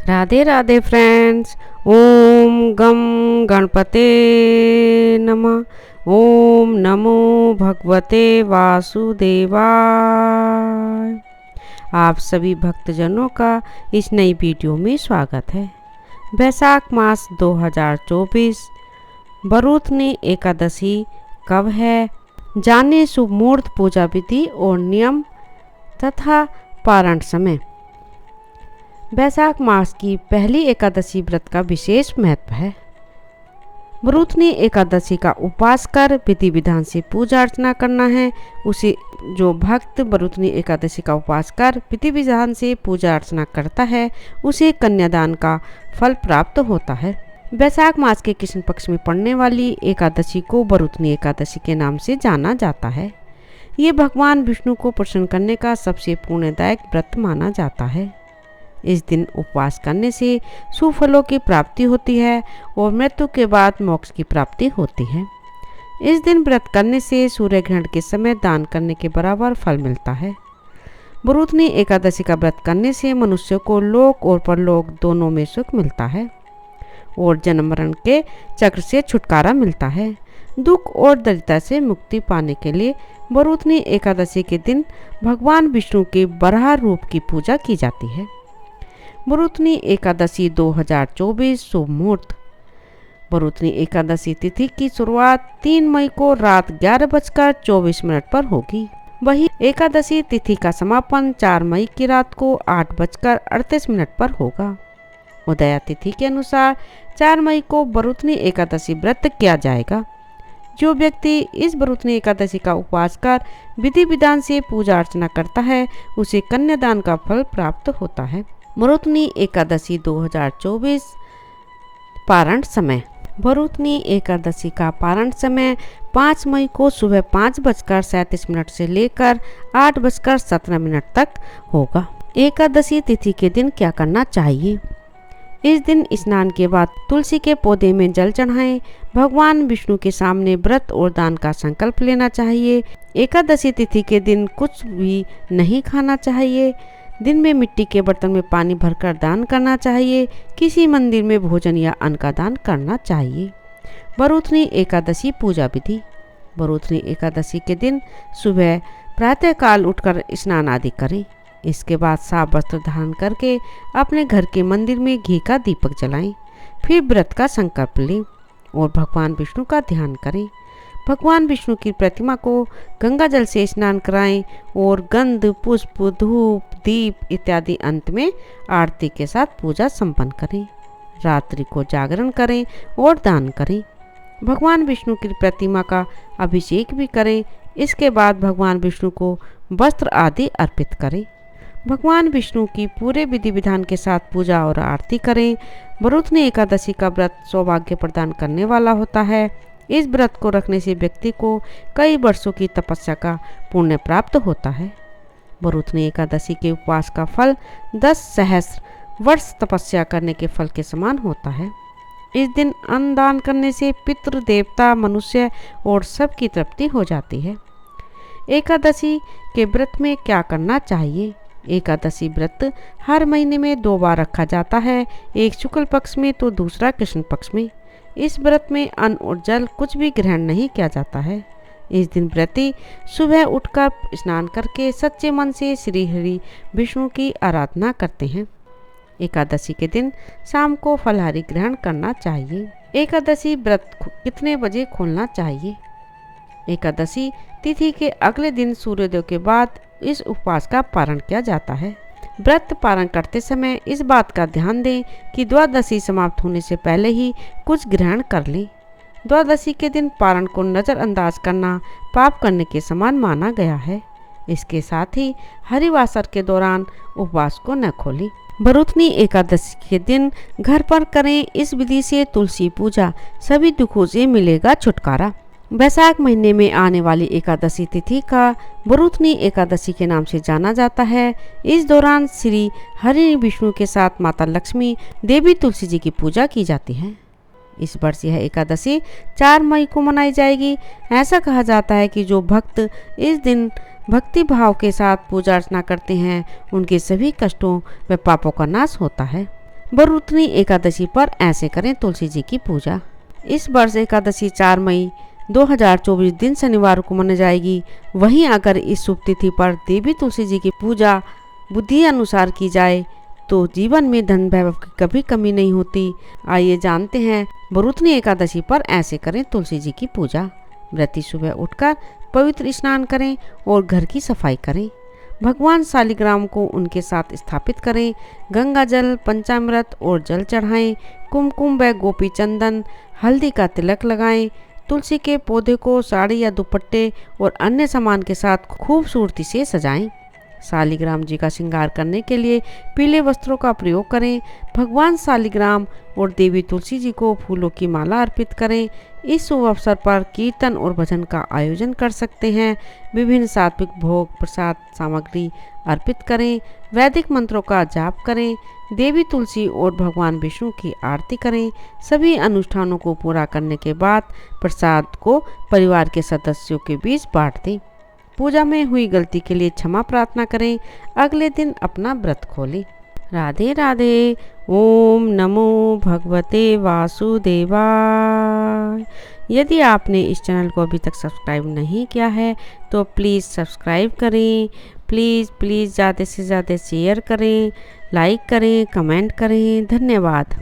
Radhe Radhe friends. ओम गम गणपते नमः। ओम नमो भगवते वासुदेवाय। आप सभी भक्तजनों का इस नई वीडियो में स्वागत है। वैशाख मास 2024 बरूथनी एकादशी कब है, जाने शुभ मुहूर्त, पूजा विधि और नियम तथा पारण समय। वैशाख मास की पहली एकादशी व्रत का विशेष महत्व है। बरूथनी एकादशी का उपवास कर विधि विधान से पूजा अर्चना करना है। उसे जो भक्त बरूथनी एकादशी का उपवास कर विधि विधान से पूजा अर्चना करता है उसे कन्यादान का फल प्राप्त होता है। वैशाख मास के कृष्ण पक्ष में पड़ने वाली एकादशी को बरूथनी एकादशी के नाम से जाना जाता है। ये भगवान विष्णु को प्रसन्न करने का सबसे पुण्यदायक व्रत माना जाता है। इस दिन उपवास करने से शुभ फलों की प्राप्ति होती है और मृत्यु के बाद मोक्ष की प्राप्ति होती है। इस दिन व्रत करने से सूर्य ग्रहण के समय दान करने के बराबर फल मिलता है। बरूथनी एकादशी का व्रत करने से मनुष्य को लोक और परलोक दोनों में सुख मिलता है और जन्म मरण के चक्र से छुटकारा मिलता है। दुख और दरिद्रता से मुक्ति पाने के लिए बरूथनी एकादशी के दिन भगवान विष्णु के वराह रूप की पूजा की जाती है। बरूथनी एकादशी 2024 शुभ मुहूर्त। बरूथनी एकादशी तिथि की शुरुआत 3 मई को रात 11:24 पर होगी। वही एकादशी तिथि का समापन 4 मई की रात को 8:38 पर होगा। उदया तिथि के अनुसार 4 मई को बरूथनी एकादशी व्रत किया जाएगा। जो व्यक्ति इस बरूथनी एकादशी का उपवास कर विधि विधान से पूजा अर्चना करता है उसे कन्यादान का फल प्राप्त होता है। बरूथनी एकादशी 2024 पारण समय। बरूथनी एकादशी का पारण समय 5 मई को सुबह 5:37 से लेकर 8:17 तक होगा। एकादशी तिथि के दिन क्या करना चाहिए? इस दिन स्नान के बाद तुलसी के पौधे में जल चढ़ाएं। भगवान विष्णु के सामने व्रत और दान का संकल्प लेना चाहिए। एकादशी तिथि के दिन कुछ भी नहीं खाना चाहिए। दिन में मिट्टी के बर्तन में पानी भरकर दान करना चाहिए। किसी मंदिर में भोजन या अन्न का दान करना चाहिए। बरूथनी एकादशी पूजा विधि। बरूथनी एकादशी के दिन सुबह प्रातःकाल उठकर स्नान आदि करें। इसके बाद साफ वस्त्र धारण करके अपने घर के मंदिर में घी का दीपक जलाएं। फिर व्रत का संकल्प लें और भगवान विष्णु का ध्यान करें। भगवान विष्णु की प्रतिमा को गंगा जल से स्नान कराएं और गंध, पुष्प, धूप, दीप इत्यादि अंत में आरती के साथ पूजा संपन्न करें। रात्रि को जागरण करें और दान करें। भगवान विष्णु की प्रतिमा का अभिषेक भी करें। इसके बाद भगवान विष्णु को वस्त्र आदि अर्पित करें। भगवान विष्णु की पूरे विधि विधान के साथ पूजा और आरती करें। बरूथनी एकादशी का व्रत सौभाग्य प्रदान करने वाला होता है। इस व्रत को रखने से व्यक्ति को कई वर्षों की तपस्या का पुण्य प्राप्त होता है। बरूथनी एकादशी के उपवास का फल 10 सहस्र वर्ष तपस्या करने के फल के समान होता है। इस दिन अन्न दान करने से पितृ, देवता, मनुष्य और सबकी तृप्ति हो जाती है। एकादशी के व्रत में क्या करना चाहिए? एकादशी व्रत हर महीने में 2 बार रखा जाता है, एक शुक्ल पक्ष में तो दूसरा कृष्ण पक्ष में। इस व्रत में अन्न और जल कुछ भी ग्रहण नहीं किया जाता है। इस दिन व्रती सुबह उठकर स्नान करके सच्चे मन से श्री हरि विष्णु की आराधना करते हैं। एकादशी के दिन शाम को फलाहारी ग्रहण करना चाहिए। एकादशी व्रत कितने बजे खोलना चाहिए? एकादशी तिथि के अगले दिन सूर्योदय के बाद इस उपवास का पारण किया जाता है। व्रत पारण करते समय इस बात का ध्यान दें कि द्वादशी समाप्त होने से पहले ही कुछ ग्रहण कर लें। द्वादशी के दिन पारण को नज़रअंदाज करना पाप करने के समान माना गया है। इसके साथ ही हरिवासर के दौरान उपवास को न खोलें। बरूथनी एकादशी के दिन घर पर करें। इस विधि से तुलसी पूजा, सभी दुखों से मिलेगा छुटकारा। वैशाख महीने में आने वाली एकादशी तिथि का बरूथनी एकादशी के नाम से जाना जाता है। इस दौरान श्री हरि विष्णु के साथ माता लक्ष्मी, देवी तुलसी जी की पूजा की जाती है। इस वर्ष यह एकादशी 4 मई को मनाई जाएगी। ऐसा कहा जाता है कि जो भक्त इस दिन भक्ति भाव के साथ पूजा अर्चना करते हैं उनके सभी कष्टों व पापों का नाश होता है। बरूथनी एकादशी पर ऐसे करें तुलसी जी की पूजा। इस वर्ष एकादशी 4 मई 2024 दिन शनिवार को मनाई जाएगी। वहीं अगर इस शुभ तिथि पर देवी तुलसी जी की पूजा बुद्धि अनुसार की जाए तो जीवन में धन वैभव की कभी कमी नहीं होती। आइए जानते हैं बरूथनी एकादशी पर ऐसे करें तुलसी जी की पूजा। व्रती सुबह उठकर पवित्र स्नान करें और घर की सफाई करें। भगवान शालिग्राम को उनके साथ स्थापित करें। गंगा जल, पंचामृत और जल चढ़ाएं। कुमकुम व गोपी चंदन, हल्दी का तिलक लगाएं। तुलसी के पौधे को साड़ी या दुपट्टे और अन्य सामान के साथ खूबसूरती से सजाएं। शालिग्राम जी का श्रृंगार करने के लिए पीले वस्त्रों का प्रयोग करें। भगवान शालिग्राम और देवी तुलसी जी को फूलों की माला अर्पित करें। इस शुभ अवसर पर कीर्तन और भजन का आयोजन कर सकते हैं। विभिन्न सात्विक भोग प्रसाद सामग्री अर्पित करें। वैदिक मंत्रों का जाप करें। देवी तुलसी और भगवान विष्णु की आरती करें। सभी अनुष्ठानों को पूरा करने के बाद प्रसाद को परिवार के सदस्यों के बीच बांट दें। पूजा में हुई गलती के लिए क्षमा प्रार्थना करें। अगले दिन अपना व्रत खोलें। राधे राधे। ओम नमो भगवते वासुदेवाय। यदि आपने इस चैनल को अभी तक सब्सक्राइब नहीं किया है तो प्लीज़ सब्सक्राइब करें। प्लीज़ ज़्यादा से ज़्यादा शेयर करें, लाइक करें, कमेंट करें। धन्यवाद।